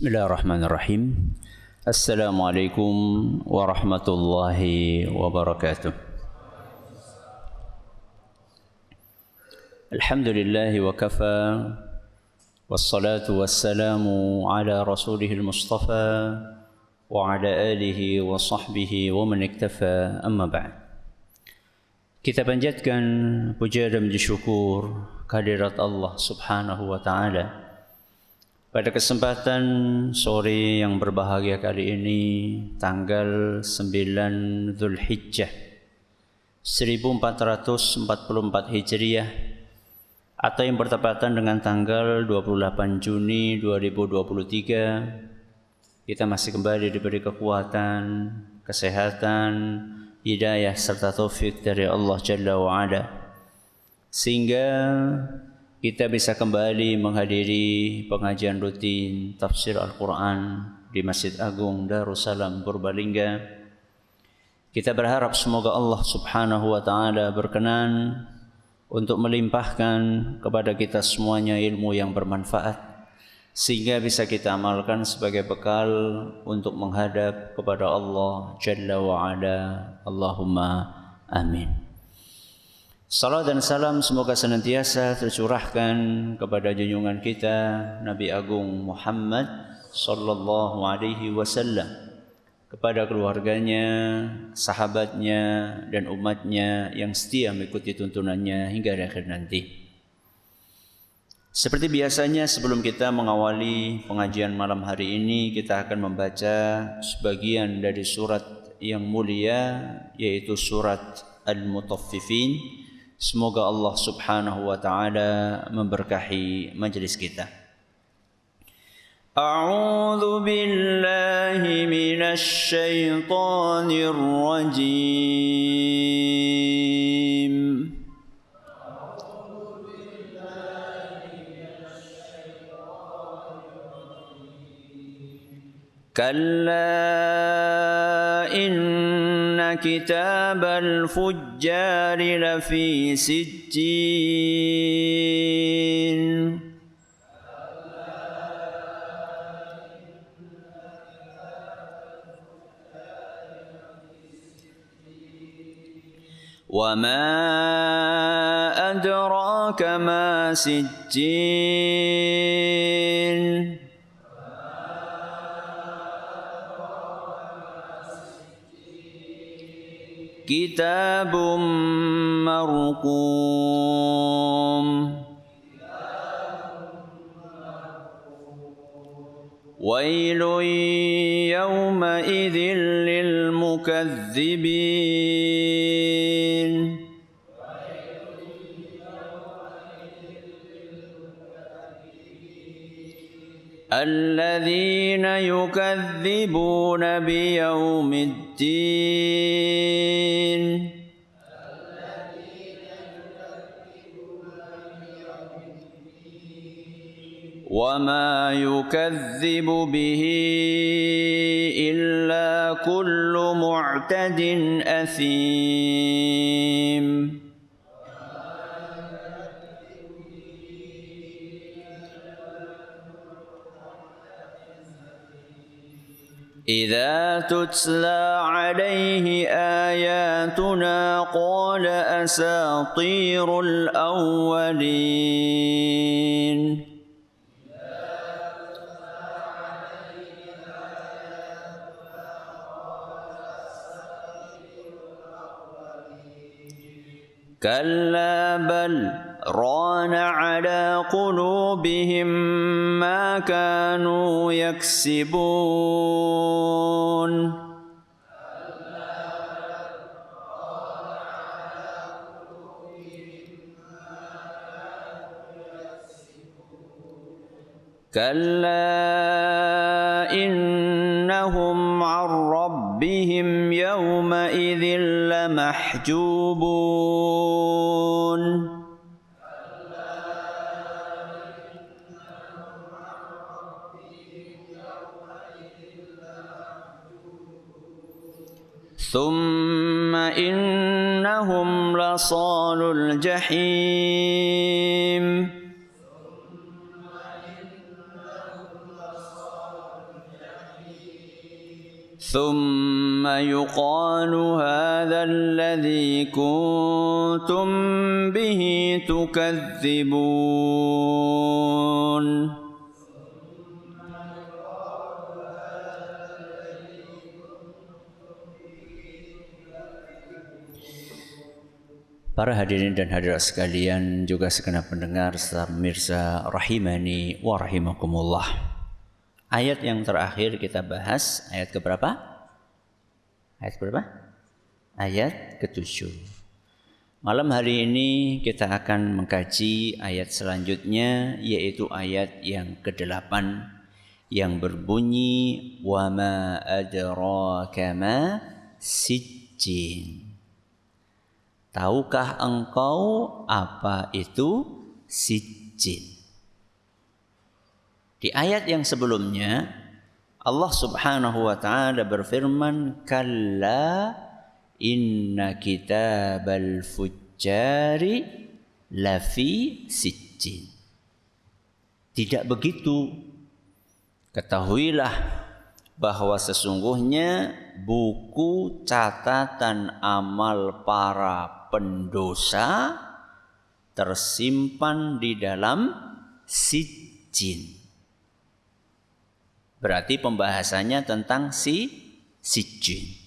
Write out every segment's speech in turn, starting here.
Bismillahirrahmanirrahim. Assalamualaikum warahmatullahi wabarakatuh. Alhamdulillahi wa kafa, wassalatu wassalamu ala rasulihil mustafa wa ala alihi wa sahbihi wa man iktafa, amma ba'd. Kita panjatkan puja dan puji syukur kehadirat Allah subhanahu wa ta'ala. Pada kesempatan sore yang berbahagia kali ini, tanggal 9 Dzulhijjah 1444 Hijriah atau yang bertepatan dengan tanggal 28 Juni 2023, kita masih kembali diberi kekuatan, kesehatan, hidayah serta taufik dari Allah Jalla wa'ala, sehingga kita bisa kembali menghadiri pengajian rutin tafsir Al-Quran di Masjid Agung Darussalam Purbalingga. Kita berharap semoga Allah subhanahu wa ta'ala berkenan untuk melimpahkan kepada kita semuanya ilmu yang bermanfaat, sehingga bisa kita amalkan sebagai bekal untuk menghadap kepada Allah Jalla wa'ala. Allahumma amin. Salam dan salam semoga senantiasa tercurahkan kepada junjungan kita Nabi Agung Muhammad sallallahu alaihi wasallam, kepada keluarganya, sahabatnya dan umatnya yang setia mengikuti tuntunannya hingga akhir nanti. Seperti biasanya, sebelum kita mengawali pengajian malam hari ini, kita akan membaca sebagian dari surat yang mulia, yaitu surat Al-Mutaffifin. Semoga Allah subhanahu wa ta'ala memberkahi majlis kita. A'udzu billahi minasy syaithanir rajim. Kalla inna kitabal fujjari lafi sijjin. Wa ma adraka ma sijjin. Kitabun marqum. Wailun yawma idzin lil mukazzibin. Alladzina yukadzibuna biyaumiddin. Wa ma yukadzibu bihi illa kullu mu'tadin athim. إذا تتلى عليه آياتنا قال أساطير الأولين. كلا بل ران على قلوبهم ما كانوا يكسبون. كلا إنهم عن ربهم يومئذ لمحجوبون. ثم إنهم لصالو الجحيم. ثم يقال هذا الذي كنتم به تكذبون. Para hadirin dan hadirat sekalian, juga segenap pendengar serta pemirsa rahimani wa rahimakumullah. Ayat yang terakhir kita bahas, ayat keberapa? Ayat keberapa? Ayat ke-7. Malam hari ini kita akan mengkaji ayat selanjutnya, yaitu ayat yang ke-8 yang berbunyi wa ma adraka ma sijjin. Tahukah engkau apa itu sijjin? Di ayat yang sebelumnya Allah Subhanahu wa taala berfirman, kalla inna kitabal fujjari lafi sijjin. Tidak begitu. Ketahuilah bahwa sesungguhnya buku catatan amal para pendosa tersimpan di dalam sijjin. Berarti pembahasannya tentang sijjin.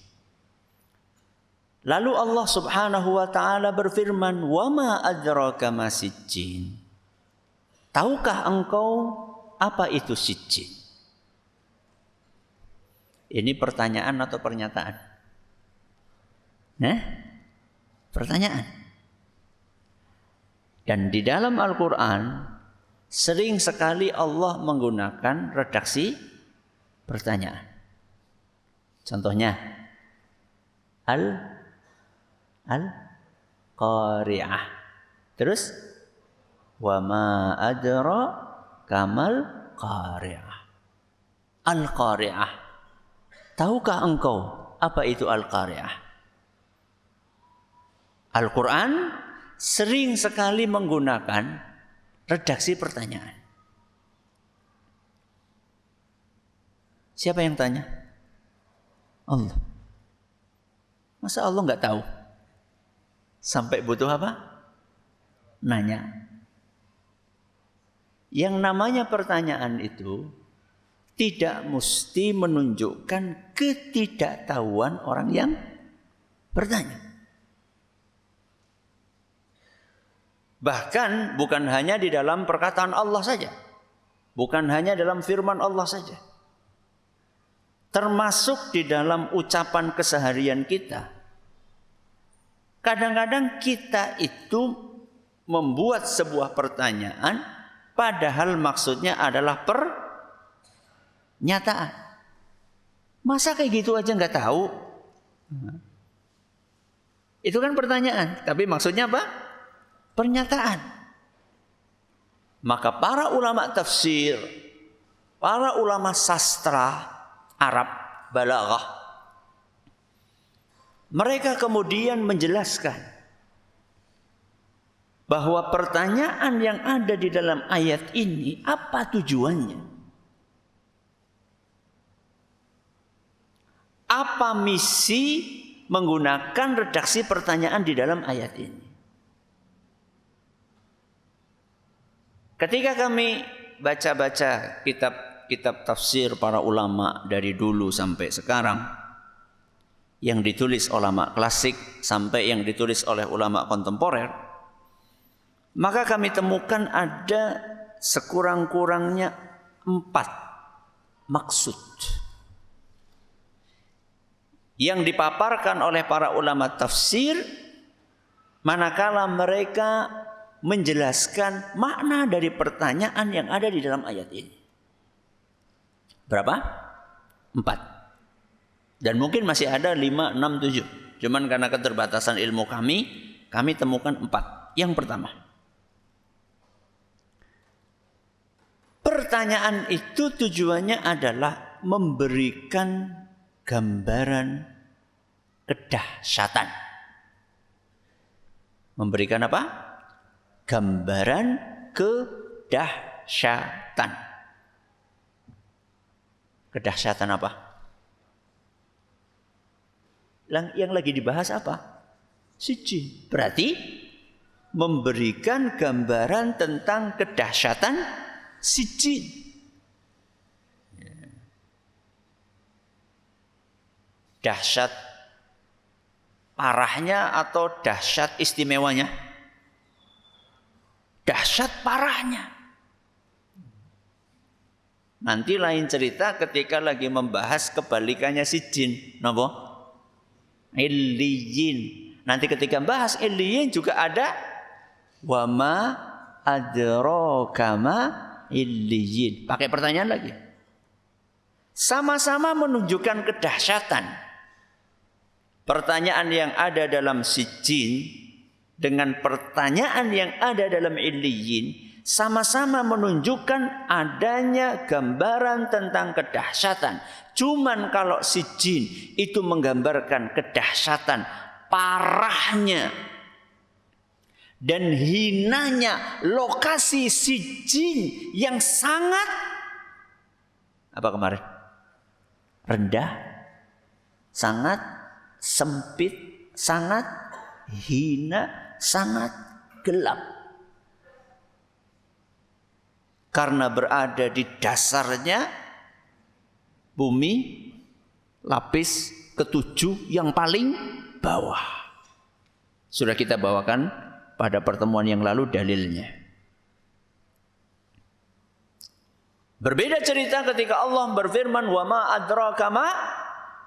Lalu Allah Subhanahu wa taala berfirman, "Wa ma adraka ma sijjin?" Tahukah engkau apa itu sijjin? Ini pertanyaan atau pernyataan? Pertanyaan. Dan di dalam Al-Quran sering sekali Allah menggunakan redaksi pertanyaan. Contohnya Al-Qari'ah. Terus wa ma adraka mal qari'ah. Al-Qari'ah. Tahukah engkau apa itu Al-Qari'ah? Al-Quran sering sekali menggunakan redaksi pertanyaan. Siapa yang tanya? Allah. Masa Allah nggak tahu? Sampai butuh apa? Nanya. Yang namanya pertanyaan itu tidak mesti menunjukkan ketidaktahuan orang yang bertanya. Bahkan bukan hanya di dalam perkataan Allah saja. Bukan hanya dalam firman Allah saja. Termasuk di dalam ucapan keseharian kita. Kadang-kadang kita itu membuat sebuah pertanyaan padahal maksudnya adalah pernyataan. Masa kayak gitu aja nggak tahu? Itu kan pertanyaan, tapi maksudnya apa? Pernyataan. Maka para ulama tafsir, para ulama sastra Arab, balaghah, mereka kemudian menjelaskan bahwa pertanyaan yang ada di dalam ayat ini apa tujuannya? Apa misi menggunakan redaksi pertanyaan di dalam ayat ini? Ketika kami baca-baca kitab tafsir para ulama dari dulu sampai sekarang, yang ditulis ulama klasik sampai yang ditulis oleh ulama kontemporer, maka kami temukan ada sekurang-kurangnya 4 maksud yang dipaparkan oleh para ulama tafsir manakala mereka menjelaskan makna dari pertanyaan yang ada di dalam ayat ini. Berapa? 4. Dan mungkin masih ada 5, 6, 7. Cuman karena keterbatasan ilmu kami temukan 4. Yang pertama, pertanyaan itu tujuannya adalah memberikan gambaran kedahsyatan. Memberikan apa? Gambaran kedahsyatan. Kedahsyatan apa? Yang lagi dibahas apa? Sijjin. Berarti memberikan gambaran tentang kedahsyatan sijjin. Dahsyat parahnya atau dahsyat istimewanya? Dahsyat parahnya. Nanti lain cerita ketika lagi membahas kebalikannya sijjin. Napa? Illiyin. Nanti ketika bahas illiyin juga ada wa ma adraka ma illiyin. Pakai pertanyaan lagi. Sama-sama menunjukkan kedahsyatan. Pertanyaan yang ada dalam sijjin dengan pertanyaan yang ada dalam illiyin sama-sama menunjukkan adanya gambaran tentang kedahsyatan. Cuman kalau sijjin itu menggambarkan kedahsyatan parahnya dan hinanya lokasi sijjin yang sangat apa kemarin? Rendah, sangat sempit, sangat hina, sangat gelap. Karena berada di dasarnya bumi lapis ketujuh yang paling bawah. Sudah kita bawakan pada pertemuan yang lalu dalilnya. Berbeda cerita ketika Allah berfirman wa ma adraka ma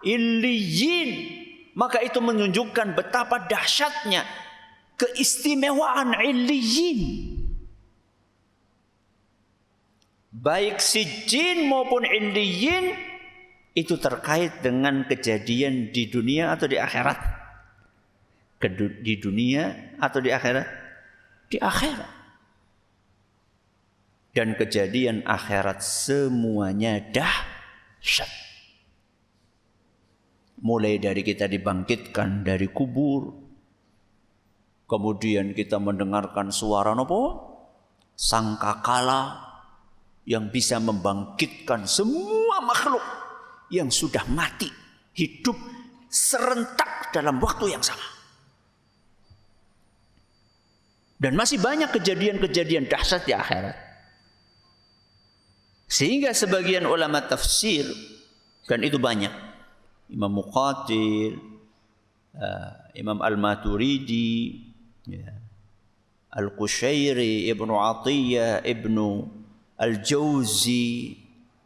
illiyin. Maka itu menunjukkan betapa dahsyatnya keistimewaan illiyin. Baik sijjin maupun illiyin itu terkait dengan kejadian di dunia atau di akhirat. Di dunia atau di akhirat? Di akhirat. Dan kejadian akhirat semuanya dahsyat. Mulai dari kita dibangkitkan dari kubur, kemudian kita mendengarkan suara nopo? Sangkakala yang bisa membangkitkan semua makhluk yang sudah mati, hidup serentak dalam waktu yang sama. Dan masih banyak kejadian-kejadian dahsyat di akhirat. Sehingga sebagian ulama tafsir, dan itu banyak, Imam Muqatil, Imam Al-Maturidi, Al-Qushairi, Ibnu Atiyah, Ibnu Al-Jauzi,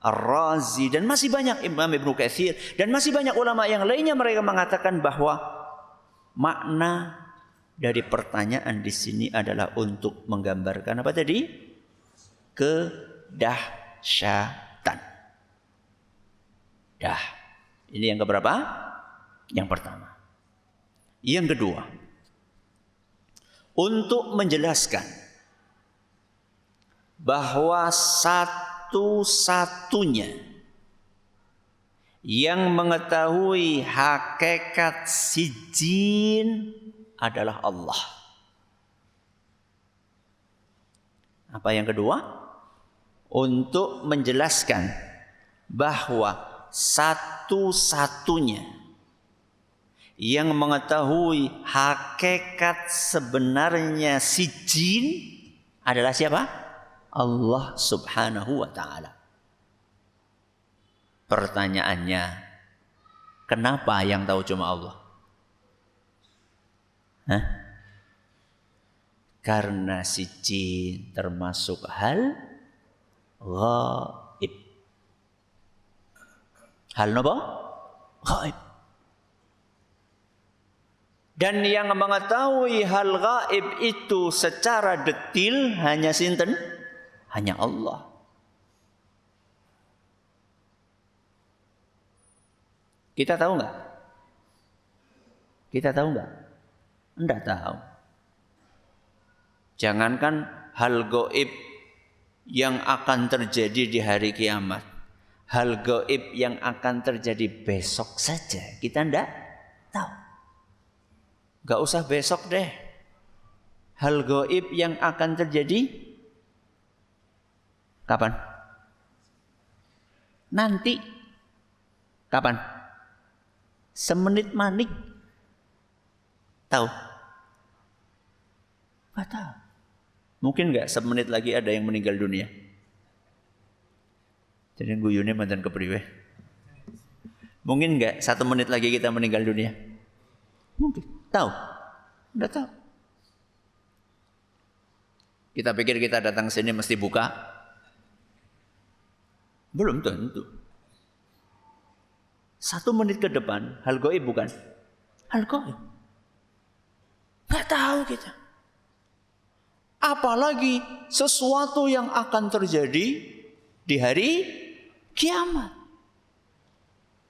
Ar-Razi, dan masih banyak Imam Ibnu Katsir, dan masih banyak ulama yang lainnya. Mereka mengatakan bahwa makna dari pertanyaan di sini adalah untuk menggambarkan apa tadi? Kedahsyatan. Ini yang keberapa? Yang pertama. Yang kedua, untuk menjelaskan bahwa satu-satunya yang mengetahui hakikat sijjin adalah Allah. Apa yang kedua? Untuk menjelaskan bahwa satu-satunya yang mengetahui hakikat sebenarnya sijjin adalah siapa? Allah Subhanahu wa ta'ala. Pertanyaannya, kenapa yang tahu cuma Allah? Karena sijjin termasuk hal ghaib. Hal apa? Ghaib. Dan yang mengetahui hal ghaib itu secara detil hanya sinten? Hanya Allah. Kita tahu enggak? Kita tahu enggak? Enggak tahu. Jangankan hal gaib yang akan terjadi di hari kiamat, hal gaib yang akan terjadi besok saja kita enggak tahu. Enggak usah besok deh. Hal gaib yang akan terjadi kapan? Nanti. Kapan? Semenit manik tahu? Nggak tahu. Mungkin nggak semenit lagi ada yang meninggal dunia? Jadi guyune mantan kepriwe? Mungkin nggak 1 menit lagi kita meninggal dunia? Mungkin. Tahu? Nggak tahu. Kita pikir kita datang sini mesti buka? Belum tentu. 1 menit ke depan, hal gaib bukan? Hal gaib. Nggak tahu kita. Apalagi sesuatu yang akan terjadi di hari kiamat.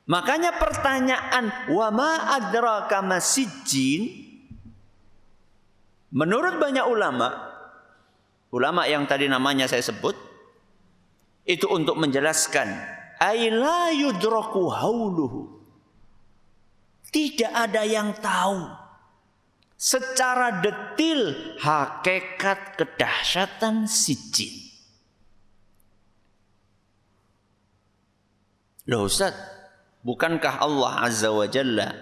Makanya pertanyaan wa ma adraka masijjin, menurut banyak ulama yang tadi namanya saya sebut, itu untuk menjelaskan aila yudraku hauluhu, tidak ada yang tahu secara detil hakikat kedahsyatan sijjin. Loh Ustaz, bukankah Allah Azza wa Jalla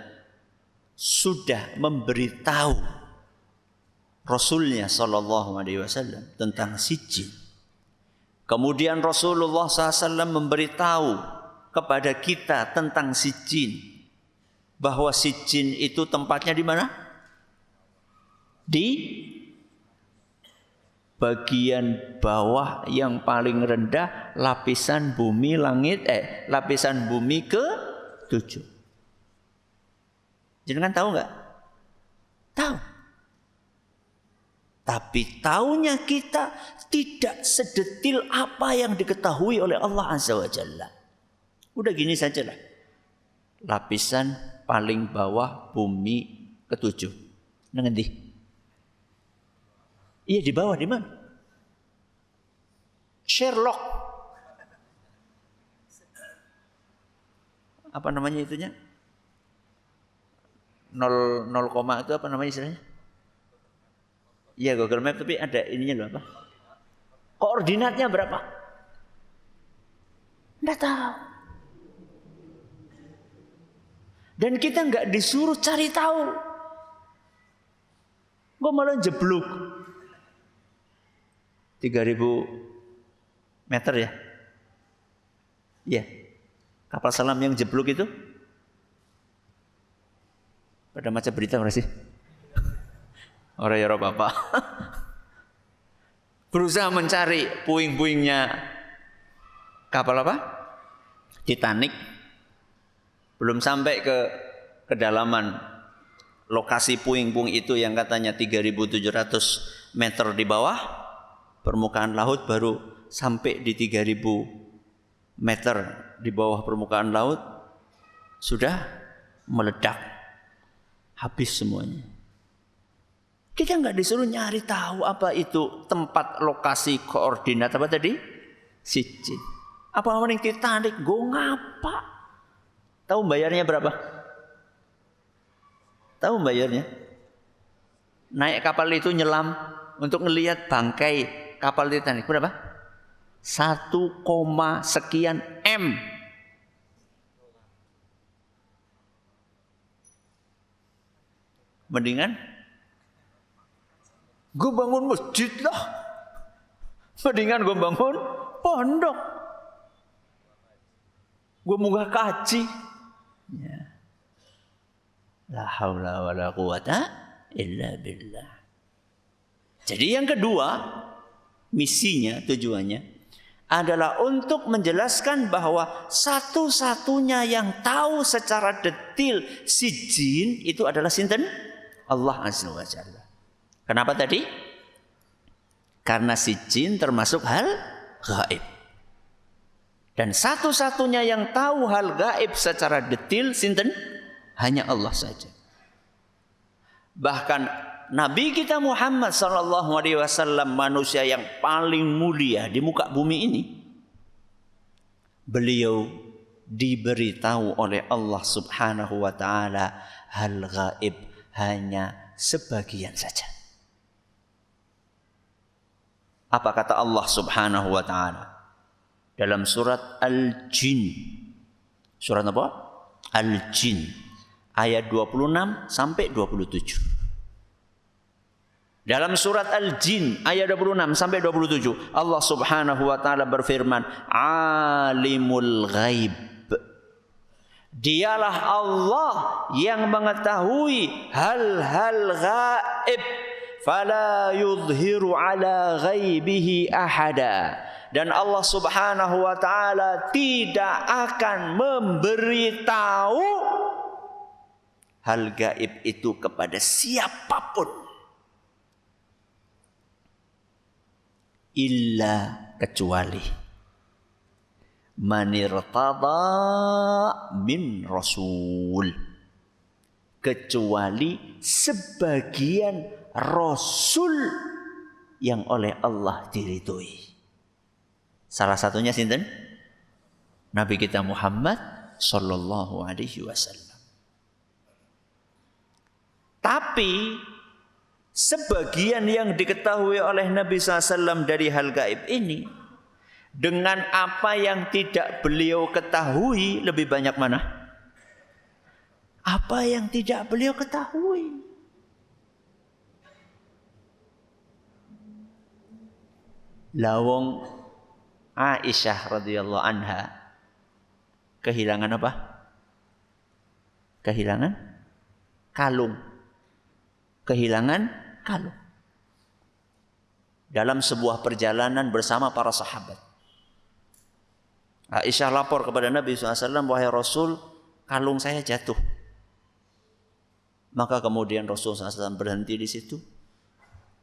sudah memberitahu Rasulnya Sallallahu Alaihi Wasallam tentang sijjin? Kemudian Rasulullah SAW memberitahu kepada kita tentang sijjin, bahwa sijjin itu tempatnya di mana? Di bagian bawah yang paling rendah lapisan bumi lapisan bumi ke-7. Jangan tahu nggak? Tahu. Tapi taunya kita tidak sedetil apa yang diketahui oleh Allah Azza wa Jalla. Udah gini sajalah. Lapisan paling bawah bumi ke-7. Nanti. Iya di bawah di mana? Sherlock. Apa namanya itunya? 0 itu apa namanya istilahnya? Iya Google Map, tapi ada ininya loh apa? Koordinatnya berapa? Nggak tahu. Dan kita nggak disuruh cari tahu. Gue malah jeblok. 3.000 meter ya? Iya. Kapal selam yang jeblok itu? Pada macam berita nggak sih? Orang ya apa? Berusaha mencari puing-puingnya kapal apa? Titanic. Belum sampai ke kedalaman lokasi puing-puing itu yang katanya 3.700 meter di bawah permukaan laut, baru sampai di 3.000 meter di bawah permukaan laut sudah meledak, habis semuanya. Kita nggak disuruh nyari tahu apa itu tempat lokasi koordinat apa tadi? Sijjin. Apa namanya Titanic? Go ngapa? Tahu bayarnya berapa? Tahu bayarnya? Naik kapal itu nyelam untuk ngelihat bangkai kapal Titanic berapa? 1, sekian M. Mendingan gue bangun masjid lah. Mendingan gue bangun pondok. Gue munggah kaji. Ya. La haula wa la quwata illa billah. Jadi yang kedua, misinya, tujuannya adalah untuk menjelaskan bahwa satu-satunya yang tahu secara detil sijjin itu adalah sinten? Allah Azza wa Jalla. Kenapa tadi? Karena sijjin termasuk hal gaib. Dan satu-satunya yang tahu hal gaib secara detil sinten? Hanya Allah saja. Bahkan Nabi kita Muhammad sallallahu alaihi wasallam, manusia yang paling mulia di muka bumi ini, beliau diberitahu oleh Allah Subhanahu wa taala hal gaib hanya sebagian saja. Apa kata Allah Subhanahu wa taala dalam surat Al-Jin? Surat apa? Al-Jin ayat 26 sampai 27. Dalam surat Al-Jin ayat 26 sampai 27 Allah Subhanahu wa taala berfirman, Alimul Ghaib. Dialah Allah yang mengetahui hal-hal gaib. Fala yudhiru ala ghaibihi ahada. Dan Allah Subhanahu wa taala tidak akan memberitahu hal gaib itu kepada siapapun illa kecuali man irtada min rasul, kecuali sebagian rasul yang oleh Allah diridhoi. Salah satunya sinten? Nabi kita Muhammad sallallahu alaihi wasallam. Tapi sebagian yang diketahui oleh Nabi SAW dari hal gaib ini dengan apa yang tidak beliau ketahui, lebih banyak mana? Apa yang tidak beliau ketahui. Lawong Aisyah radhiyallahu anha kehilangan apa? Kehilangan kalung. Kehilangan kalung dalam sebuah perjalanan bersama para sahabat. Aisyah lapor kepada Nabi SAW, wahai Rasul, kalung saya jatuh. Maka kemudian Rasul SAW berhenti di situ,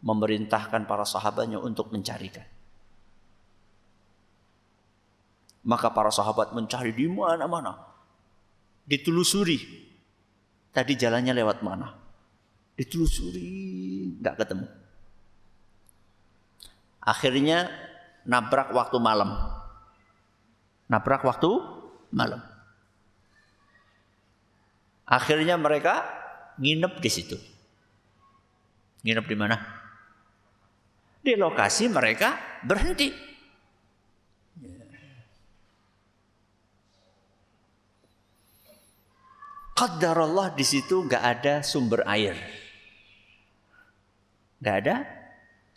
memerintahkan para sahabatnya untuk mencarikan. Maka para sahabat mencari di mana-mana, ditelusuri. Tadi jalannya lewat mana? Ditelusuri, nggak ketemu. Akhirnya nabrak waktu malam. Nabrak waktu malam. Akhirnya mereka nginep di situ. Nginep di mana? Di lokasi mereka berhenti. Qadarullah, di situ nggak ada sumber air. Nggak ada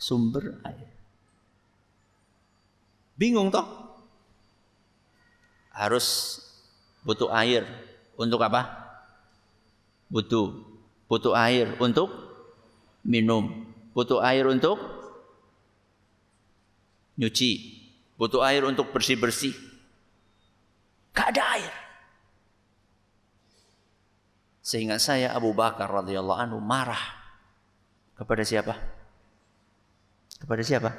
sumber air. Bingung toh? Harus butuh air untuk apa? Butuh air untuk minum, butuh air untuk nyuci, butuh air untuk bersih-bersih. Nggak ada air. Sehingga saya Abu Bakar radhiyallahu anhu marah kepada siapa? Kepada siapa?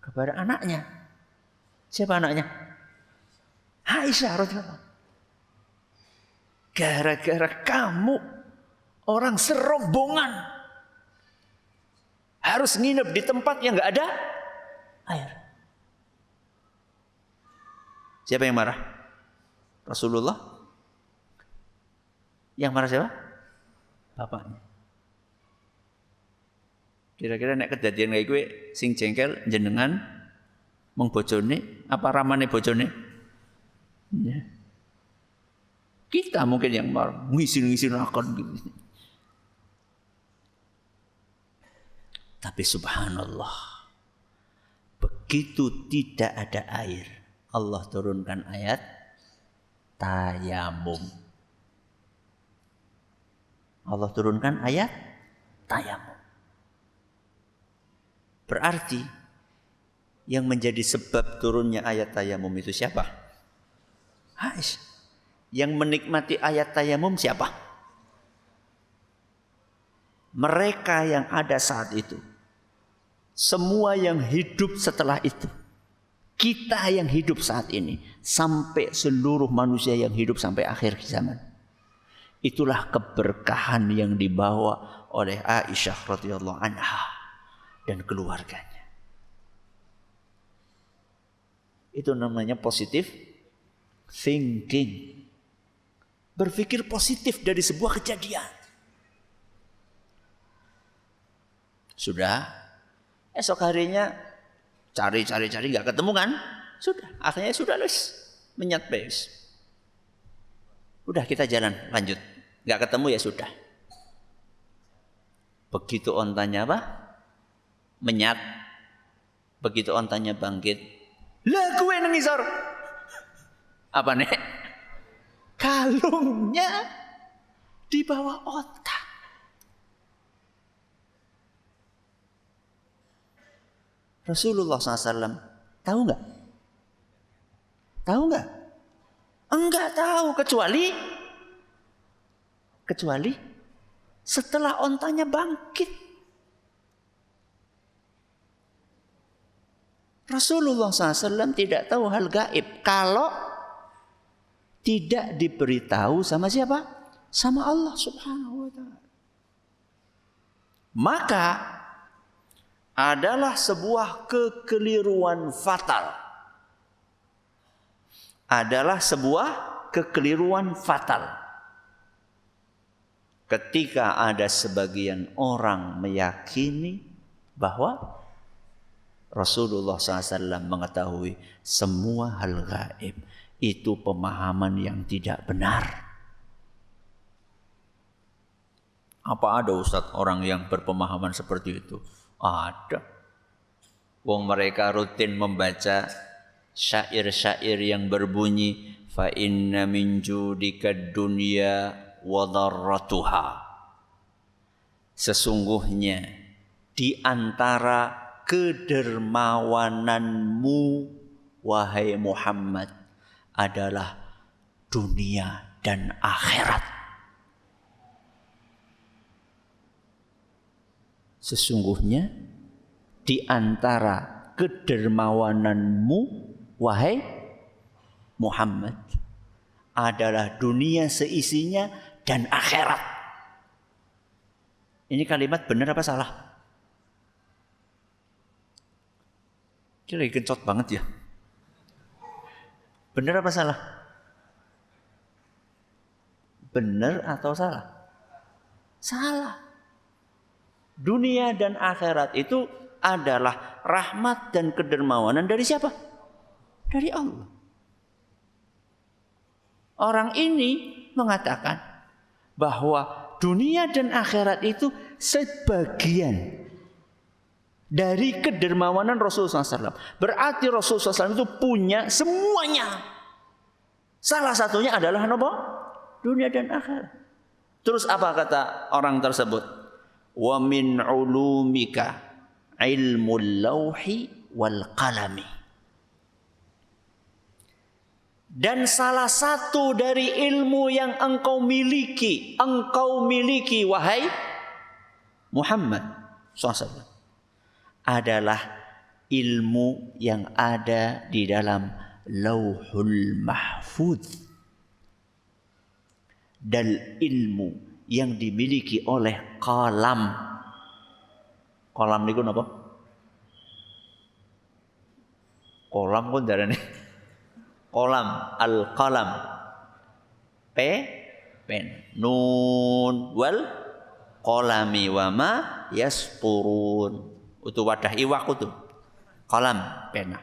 Kepada anaknya. Siapa anaknya? Aisyah radhiyallahu anha. Gara-gara kamu orang serombongan harus nginep di tempat yang nggak ada air. Siapa yang marah? Rasulullah. Yang marah siapa? Bapaknya. Kira-kira nek kedadian kayak gue sing jengkel jenengan mong bojone apa ramane bojone? Ya. Kita mungkin yang marah, ngisin akon gitu. Tapi subhanallah, begitu tidak ada air, Allah turunkan ayat tayamum. Allah turunkan ayat tayamum. Berarti yang menjadi sebab turunnya ayat tayamum itu siapa? Aisyah. Yang menikmati ayat tayamum siapa? Mereka yang ada saat itu. Semua yang hidup setelah itu. Kita yang hidup saat ini. Sampai seluruh manusia yang hidup sampai akhir zaman. Itulah keberkahan yang dibawa oleh Aisyah radhiyallahu anha dan keluarganya. Itu namanya positive thinking. Berpikir positif dari sebuah kejadian. Sudah, esok harinya cari nggak ketemu kan? Sudah, akhirnya sudah les menyat bes. Udah kita jalan, lanjut. Nggak ketemu ya sudah. Begitu ontanya apa? Menyat. Begitu ontanya bangkit. Lah gue nengisor. Apa nih? Kalungnya di bawah onta. Rasulullah SAW tahu nggak? Tahu nggak? Enggak tahu kecuali setelah ontanya bangkit. Rasulullah SAW tidak tahu hal gaib kalau tidak diberitahu sama siapa? Sama Allah Subhanahu wa ta'ala. Maka adalah sebuah kekeliruan fatal. Adalah sebuah kekeliruan fatal. Ketika ada sebagian orang meyakini bahwa Rasulullah SAW mengetahui semua hal gaib. Itu pemahaman yang tidak benar. Apa ada Ustaz orang yang berpemahaman seperti itu? Ada. Wong mereka rutin membaca syair-syair yang berbunyi fa inna min judika dunya wa dharratuha. Sesungguhnya di antara kedermawananmu wahai Muhammad adalah dunia dan akhirat. Sesungguhnya di antara kedermawananmu wahai Muhammad adalah dunia seisinya dan akhirat. Ini kalimat benar apa salah? Ini lagi kencot banget ya. Benar apa salah? Benar atau salah? Salah. Dunia dan akhirat itu adalah rahmat dan kedermawanan dari siapa? Dari Allah. Orang ini mengatakan bahwa dunia dan akhirat itu sebagian dari kedermawanan Rasulullah SAW. Berarti Rasulullah SAW itu punya semuanya. Salah satunya adalah apa? Dunia dan akhirat. Terus apa kata orang tersebut? Wa min ulumika ilmul lauhi wal qalami. Dan salah satu dari ilmu yang engkau miliki wahai Muhammad SAW adalah ilmu yang ada di dalam Lauhul Mahfuz dan ilmu yang dimiliki oleh qalam. Qalam niku napa? Qalam pun darane. Qalam, al-qalam. Pen. Nun wal qalami wa ma yasturun. Itu wadah iwak itu. Qalam, pena.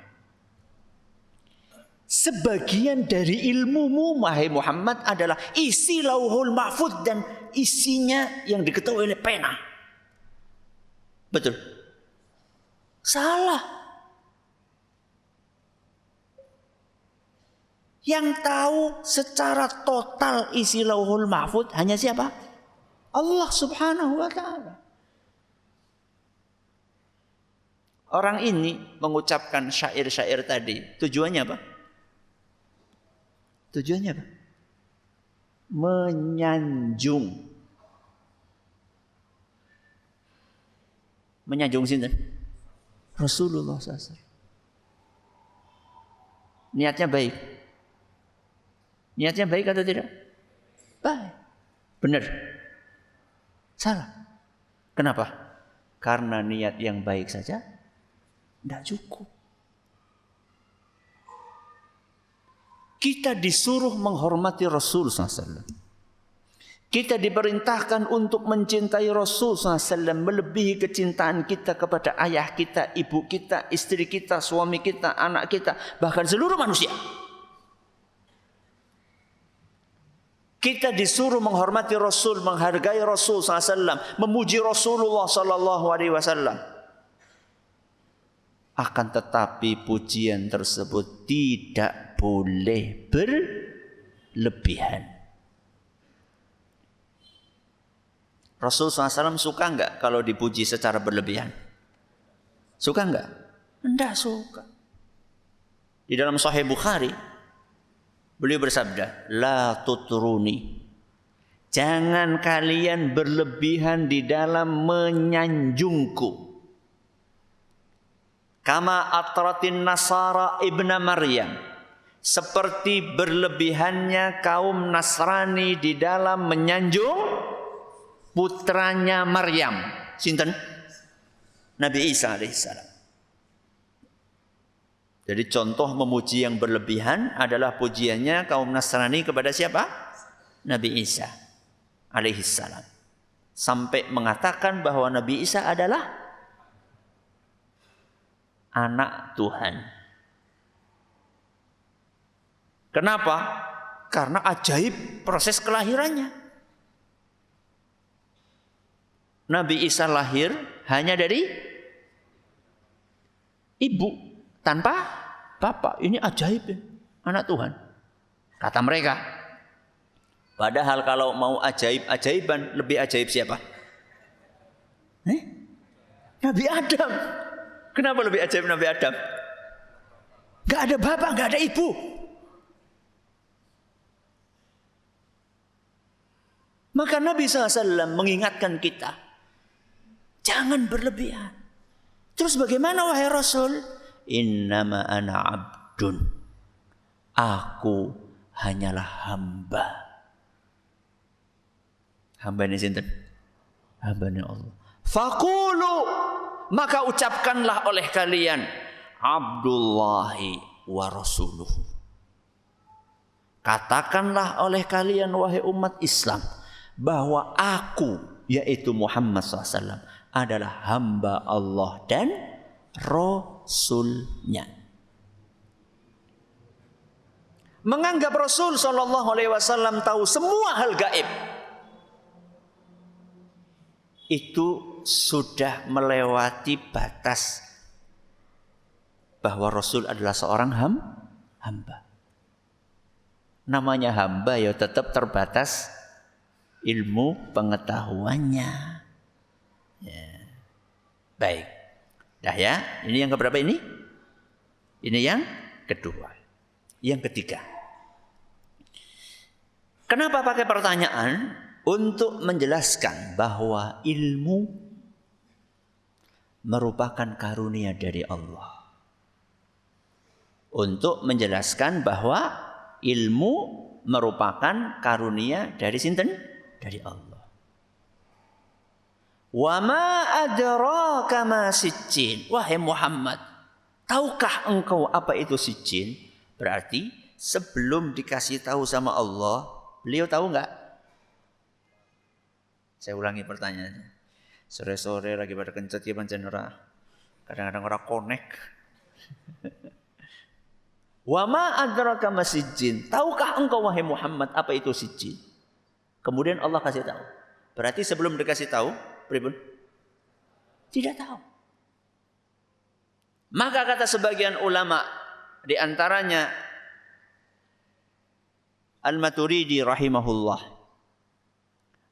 Sebagian dari ilmumu wahai Muhammad adalah isi Lauhul Mahfuz dan isinya yang diketahui oleh pena. Betul? Salah. Yang tahu secara total isi Lauhul Mahfuz hanya siapa? Allah Subhanahu wa ta'ala. Orang ini mengucapkan syair-syair tadi. Tujuannya apa? Tujuannya apa? Menyanjung. Menyanjung sinten? Rasulullah SAW. Niatnya baik. Niatnya baik atau tidak? Baik. Benar. Salah. Kenapa? Karena niat yang baik saja tidak cukup. Kita disuruh menghormati Rasul SAW. Kita diperintahkan untuk mencintai Rasul SAW melebihi kecintaan kita kepada ayah kita, ibu kita, istri kita, suami kita, anak kita, bahkan seluruh manusia. Kita disuruh menghormati Rasul, menghargai Rasul SAW, memuji Rasulullah SAW. Akan tetapi pujian tersebut tidak boleh berlebihan. Rasul SAW suka enggak kalau dipuji secara berlebihan? Suka enggak? Enggak suka. Di dalam Sahih Bukhari, beliau bersabda, La tutruni. Jangan kalian berlebihan di dalam menyanjungku. Kama atratin Nasara ibna Maryam. Seperti berlebihannya kaum Nasrani di dalam menyanjung putranya Maryam. Sinten? Nabi Isa alaihissalam. Jadi contoh memuji yang berlebihan adalah pujiannya kaum Nasrani kepada siapa? Nabi Isa alaihissalam. Sampai mengatakan bahwa Nabi Isa adalah anak Tuhan. Kenapa? Karena ajaib proses kelahirannya. Nabi Isa lahir hanya dari ibu tanpa bapak. Ini ajaib ya, anak Tuhan. Kata mereka. Padahal kalau mau ajaib-ajaiban, lebih ajaib siapa? Nabi Adam. Kenapa lebih ajaib Nabi Adam? Gak ada bapak, gak ada ibu. Maka Nabi SAW mengingatkan kita, jangan berlebihan. Terus bagaimana wahai Rasul? Innama ana abdun. Aku hanyalah hamba. Hamba ini sinten? Hamba ini Allah. Faqulu, maka ucapkanlah oleh kalian, Abdullahi wa rasuluhu. Katakanlah oleh kalian wahai umat Islam, bahwa aku, yaitu Muhammad SAW, adalah hamba Allah dan Rasulnya. Menganggap Rasul SAW tahu semua hal gaib, itu sudah melewati batas bahwa Rasul adalah seorang hamba. Namanya hamba ya tetap terbatas ilmu pengetahuannya. Ya. Baik. Dah ya, ini yang keberapa ini? Ini yang kedua. Yang ketiga. Kenapa pakai pertanyaan? Untuk menjelaskan bahwa ilmu merupakan karunia dari Allah. Untuk menjelaskan bahwa ilmu merupakan karunia dari sinten? Dari Allah. Wa ma adraka ma sijjin. Wahai Muhammad, tahukah engkau apa itu sijjin? Berarti sebelum dikasih tahu sama Allah, beliau tahu enggak? Saya ulangi pertanyaannya. Sore-sore lagi pada kencet ya pancen ora. Kadang-kadang ora connect. Wa ma adraka ma sijjin. Tahukah engkau wahai Muhammad apa itu sijjin? Kemudian Allah kasih tahu. Berarti sebelum dikasih tahu, pripun? Tidak tahu. Maka kata sebagian ulama, di antaranya Al-Maturidi rahimahullah,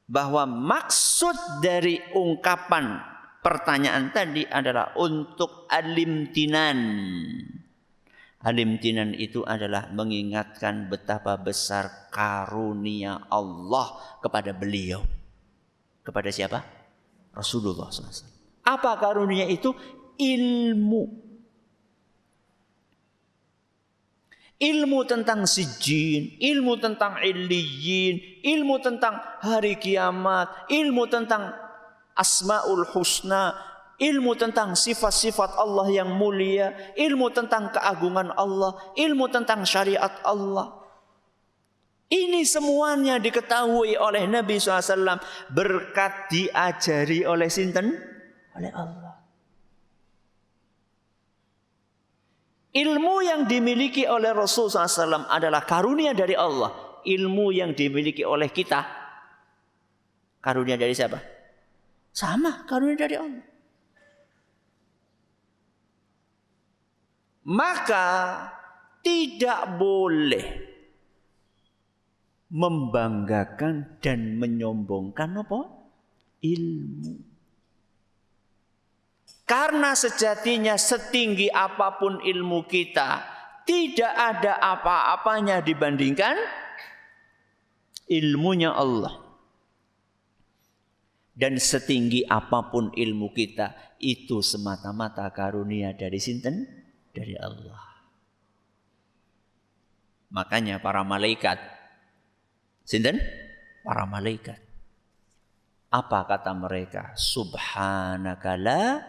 bahwa maksud dari ungkapan pertanyaan tadi adalah untuk alimtinan. Alimtinan itu adalah mengingatkan betapa besar karunia Allah kepada beliau. Kepada siapa? Rasulullah SAW. Apa karunia itu? Ilmu. Ilmu tentang sijjin, ilmu tentang illiyin, ilmu tentang hari kiamat, ilmu tentang asmaul husna, ilmu tentang sifat-sifat Allah yang mulia, ilmu tentang keagungan Allah, ilmu tentang syariat Allah. Ini semuanya diketahui oleh Nabi SAW berkat diajari oleh sinten? Oleh Allah. Ilmu yang dimiliki oleh Rasul SAW adalah karunia dari Allah. ilmu yang dimiliki oleh kita karunia dari siapa? Sama, karunia dari Allah. Maka tidak boleh membanggakan dan menyombongkan apa? Ilmu. Karena sejatinya setinggi apapun ilmu kita, tidak ada apa-apanya dibandingkan ilmunya Allah. Dan setinggi apapun ilmu kita, itu semata-mata karunia dari sinten? Dari Allah. Makanya para malaikat, sinten? Para malaikat. Apa kata mereka? Subhanaka la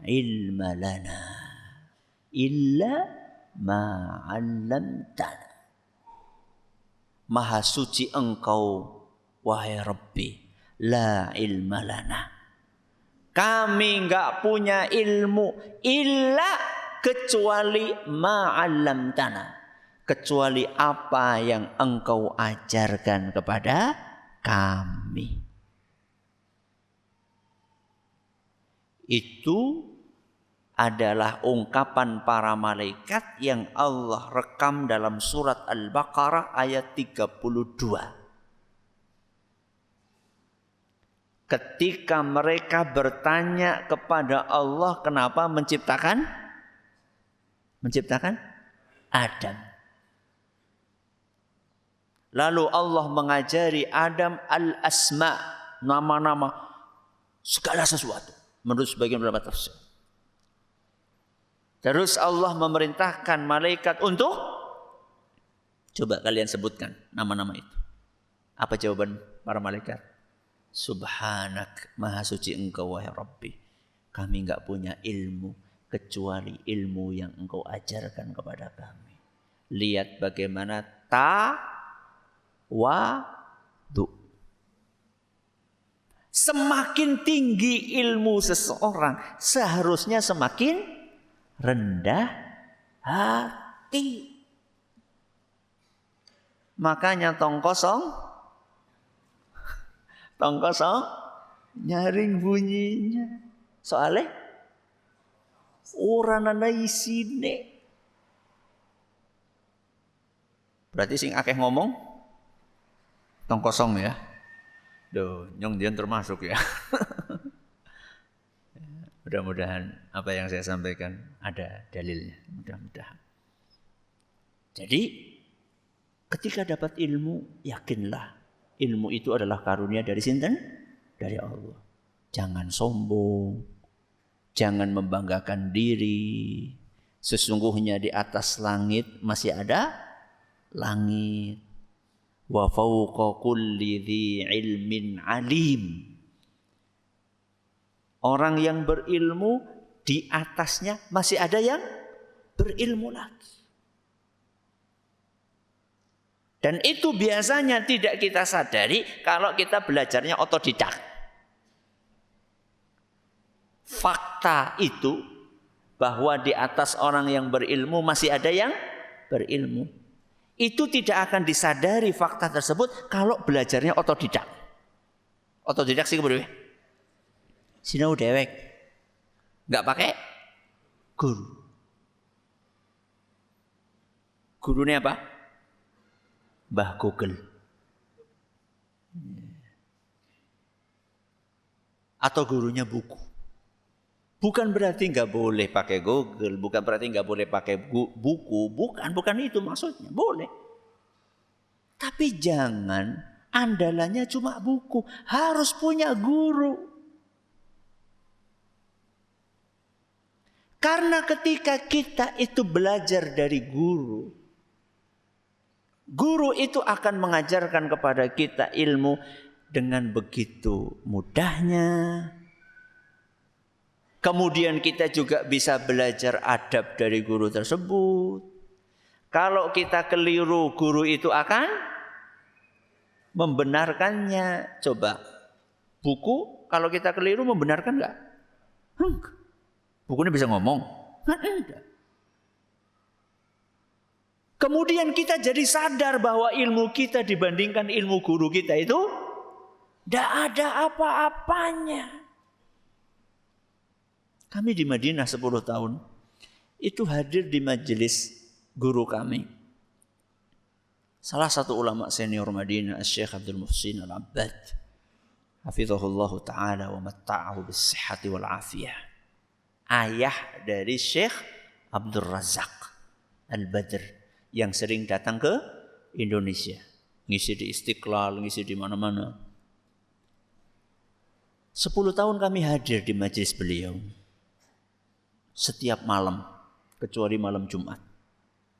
ilma lana illa ma 'allamtana. Maha suci Engkau wahai Rabbi, la ilma lana. Kami enggak punya ilmu illa kecuali ma 'allamtana, kecuali apa yang Engkau ajarkan kepada kami. Itu adalah ungkapan para malaikat yang Allah rekam dalam surat Al-Baqarah ayat 32. Ketika mereka bertanya kepada Allah kenapa menciptakan Adam. Lalu Allah mengajari Adam al-asma, nama-nama segala sesuatu menurut sebagian ulama tafsir. Terus Allah memerintahkan malaikat untuk coba kalian sebutkan nama-nama itu. Apa jawaban para malaikat? Subhanak, maha suci Engkau wahai Rabbi. Kami enggak punya ilmu kecuali ilmu yang Engkau ajarkan kepada kami. Lihat bagaimana tawadu. Semakin tinggi ilmu seseorang, seharusnya semakin rendah hati. Makanya tong kosong nyaring bunyinya. Soalnya orang ana isine. Berarti sing akeh ngomong tong kosong ya. Duh, nyong dian termasuk ya. Mudah-mudahan apa yang saya sampaikan ada dalilnya. Mudah-mudahan. Jadi ketika dapat ilmu, yakinlah ilmu itu adalah karunia dari sinten? Dari Allah. Jangan sombong. Jangan membanggakan diri. Sesungguhnya di atas langit masih ada langit. Wa fawqa kulli dhi ilmin alim. Orang yang berilmu, di atasnya masih ada yang berilmu lagi. Dan itu biasanya tidak kita sadari kalau kita belajarnya otodidak. Fakta itu bahwa di atas orang yang berilmu masih ada yang berilmu. Itu tidak akan disadari fakta tersebut kalau belajarnya otodidak. Otodidak sih kemudian. Sinau dewek. Enggak pakai guru. Gurunya apa? Mbah Google. Atau gurunya buku. Bukan berarti enggak boleh pakai Google, bukan berarti enggak boleh pakai buku, bukan itu maksudnya, boleh. Tapi jangan andalannya cuma buku, harus punya guru. Karena ketika kita itu belajar dari guru, guru itu akan mengajarkan kepada kita ilmu dengan begitu mudahnya. Kemudian kita juga bisa belajar adab dari guru tersebut. Kalau kita keliru, guru itu akan membenarkannya. Coba, buku kalau kita keliru membenarkan enggak? Bukunya bisa ngomong? Enggak. Kemudian kita jadi sadar bahwa ilmu kita dibandingkan ilmu guru kita itu tidak ada apa-apanya. Kami di Madinah 10 tahun itu hadir di majelis guru kami. Salah satu ulama senior Madinah, Syekh Abdul Muhsin Al-Abbad. Hafizahullah ta'ala wa matta'ahu bis-sihhati wal-afiyah. Ayah dari Syekh Abdul Razak Al-Badr yang sering datang ke Indonesia. Ngisi di Istiqlal, ngisi di mana-mana. 10 tahun kami hadir di majelis beliau. Setiap malam, kecuali malam Jumat.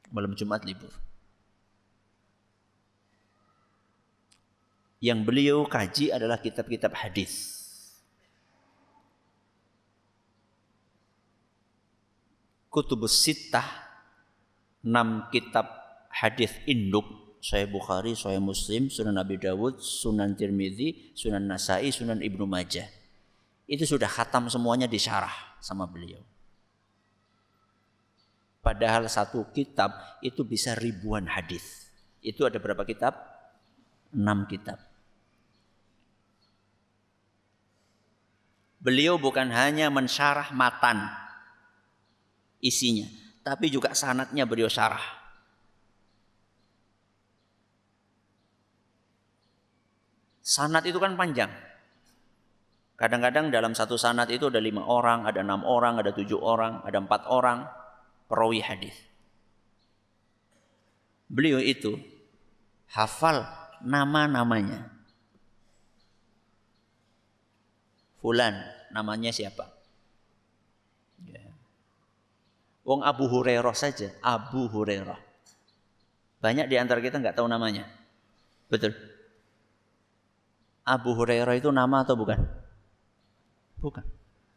Malam Jumat libur. Yang beliau kaji adalah kitab-kitab hadis. Kutubus Sittah, 6 kitab hadis induk, Sahih Bukhari, Sahih Muslim, Sunan Abi Dawud, Sunan Tirmidzi, Sunan Nasai, Sunan Ibnu Majah. Itu sudah khatam semuanya disyarah sama beliau. Padahal satu kitab itu bisa ribuan hadis. Itu ada berapa kitab? 6 kitab. Beliau bukan hanya mensyarah matan isinya, tapi juga sanadnya beliau syarah. Sanad itu kan panjang. Kadang-kadang dalam satu sanad itu ada 5 orang, ada 6 orang, ada 7 orang, ada 4 orang perawi hadis. Beliau itu hafal nama-namanya. Fulan, namanya siapa? Wong Abu Hurairah saja, Abu Hurairah. Banyak di antara kita nggak tahu namanya. Betul? Abu Hurairah itu nama atau bukan? Bukan.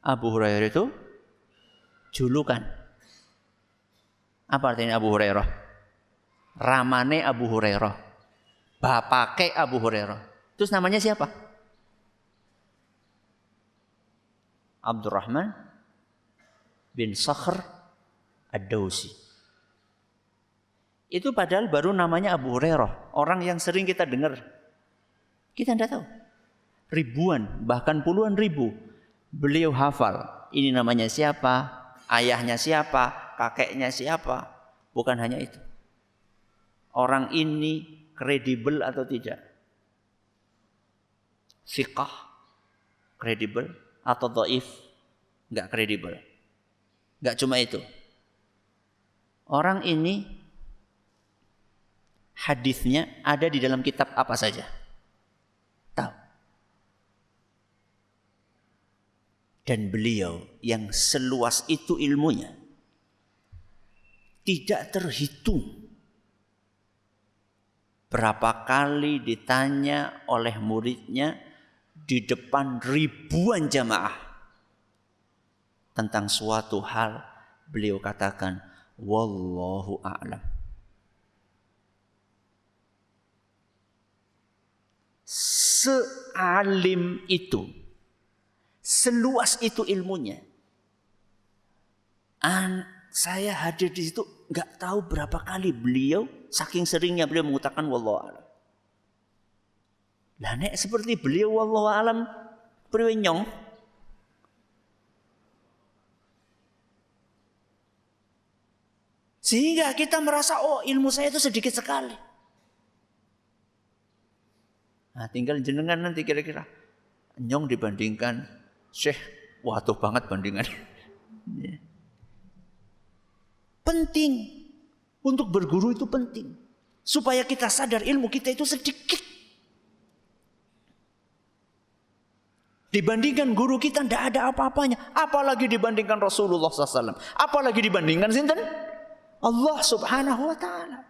Abu Hurairah itu julukan. Apa artinya Abu Hurairah? Ramane Abu Hurairah. Bapake Abu Hurairah. Terus namanya siapa? Abdurrahman bin Sakhr Ad-Dawsi. Itu padahal baru namanya Abu Hurairah, orang yang sering kita dengar. Kita tidak tahu. Ribuan, bahkan puluhan ribu beliau hafal. Ini namanya siapa, ayahnya siapa, kakeknya siapa. Bukan hanya itu. Orang ini kredibel atau tidak? Thiqah, kredibel atau dhaif? Enggak kredibel. Enggak cuma itu. Orang ini hadisnya ada di dalam kitab apa saja. Tahu. Dan beliau yang seluas itu ilmunya tidak terhitung berapa kali ditanya oleh muridnya di depan ribuan jamaah tentang suatu hal, beliau katakan wallahu a'lam. Sealim itu, seluas itu ilmunya. Saya hadir di situ nggak tahu berapa kali beliau saking seringnya beliau mengatakan wallahu a'lam. Lah nek seperti beliau wallahu a'lam priwe nyong. Sehingga kita merasa oh ilmu saya itu sedikit sekali. Nah, tinggal jenengan nanti kira-kira nyong dibandingkan Syekh, waduh banget bandingan. Penting untuk berguru itu penting supaya kita sadar ilmu kita itu sedikit. Dibandingkan guru kita tidak ada apa-apanya, apalagi dibandingkan Rasulullah SAW, apalagi dibandingkan sinten? Allah Subhanahu wa taala.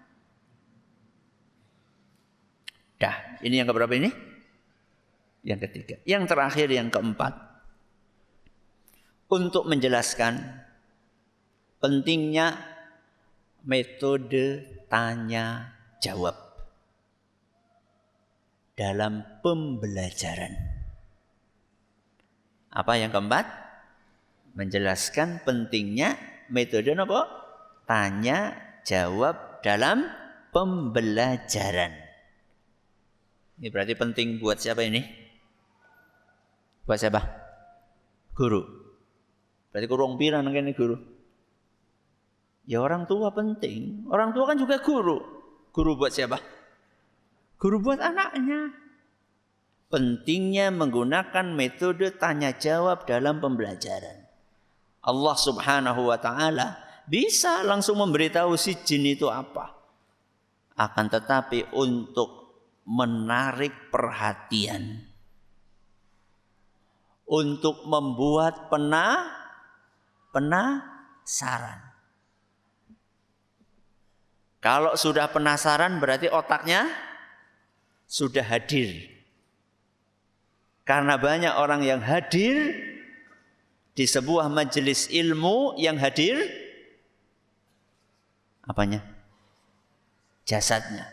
Dah, ini yang keberapa ini? Yang ketiga. Yang terakhir, yang keempat. Untuk menjelaskan pentingnya metode tanya jawab dalam pembelajaran. Apa yang keempat? Menjelaskan pentingnya metode apa? Tanya jawab dalam pembelajaran. Ini berarti penting buat siapa ini? Buat siapa? Guru. Berarti kurang piran kene guru. Ya orang tua penting. Orang tua kan juga guru. Guru buat siapa? Guru buat anaknya. Pentingnya menggunakan metode tanya jawab dalam pembelajaran. Allah Subhanahu wa taala bisa langsung memberitahu si jin itu apa. Akan tetapi untuk menarik perhatian, untuk membuat penasaran. Kalau sudah penasaran berarti otaknya sudah hadir. Karena banyak orang yang hadir di sebuah majelis ilmu, yang hadir apanya? Jasadnya.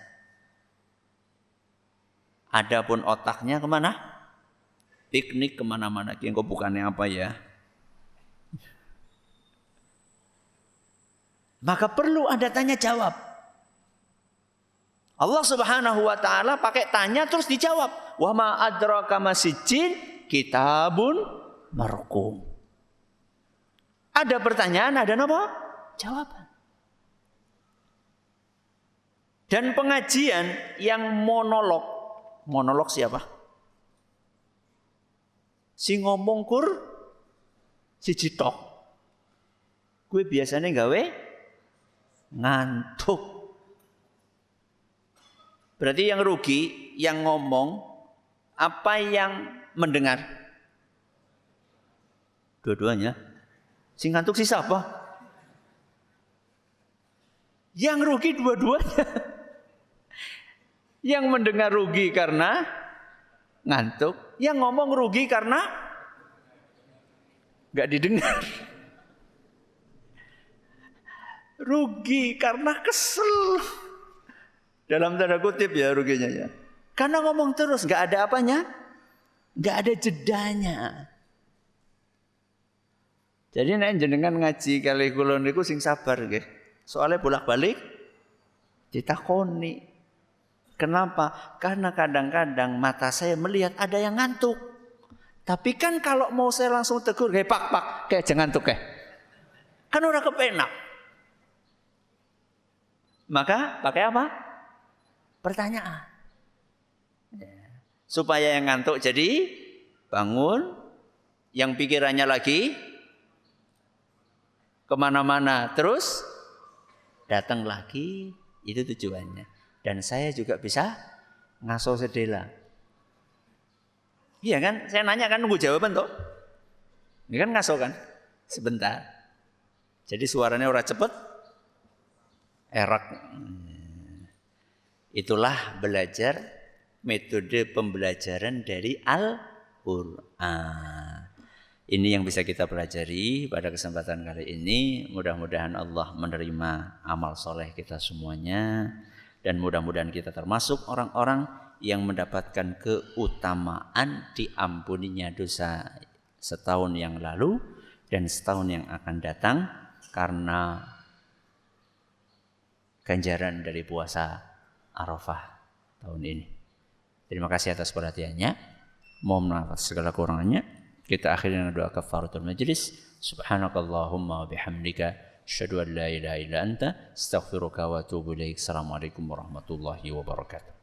Adapun otaknya kemana? Piknik kemana-mana. Kok bukannya apa ya? Maka perlu ada tanya jawab. Allah Subhanahu wa taala pakai tanya terus dijawab. Wa ma adraka masijin kitabun marqum. Ada pertanyaan, ada apa? Jawaban. Dan pengajian yang monolog. Monolog siapa? Si ngomong kur si jitok. Gue biasanya gawe ngantuk. Berarti yang rugi, yang ngomong, apa yang mendengar? Dua-duanya. Si ngantuk si siapa? Yang rugi dua-duanya. Yang mendengar rugi karena ngantuk. Yang ngomong rugi karena nggak didengar. Rugi karena kesel. Dalam tanda kutip ya ruginya ya. Karena ngomong terus, nggak ada apanya, nggak ada jedanya. Jadi nek jenengan ngaji kali kula niku sing sabar nggih. Soalnya bolak-balik ditakoni. Kenapa? Karena kadang-kadang mata saya melihat ada yang ngantuk. Tapi kan kalau mau saya langsung tegur, kayak pak, kayak jangan ngantuk kayak. Kan orang kepenak. Maka pakai apa? Pertanyaan. Supaya yang ngantuk jadi bangun, yang pikirannya lagi kemana-mana terus datang lagi, itu tujuannya. Dan saya juga bisa ngaso sedela. Iya kan? Saya nanya kan nunggu jawaban toh. Ini kan ngaso kan? Sebentar. Jadi suaranya ora cepet, erak. Itulah belajar metode pembelajaran dari Al-Quran. Ini yang bisa kita pelajari pada kesempatan kali ini. Mudah-mudahan Allah menerima amal soleh kita semuanya. Dan mudah-mudahan kita termasuk orang-orang yang mendapatkan keutamaan diampuninya dosa setahun yang lalu dan setahun yang akan datang karena ganjaran dari puasa Arafah tahun ini. Terima kasih atas perhatiannya. Mohon maaf segala kurangannya. Kita akhiri dengan doa kafaratul majlis. Subhanakallahumma wa bihamdika asyhadu an la ilaha illa anta astaghfiruka wa atubu ilaik. Assalamualaikum warahmatullahi wabarakatuh.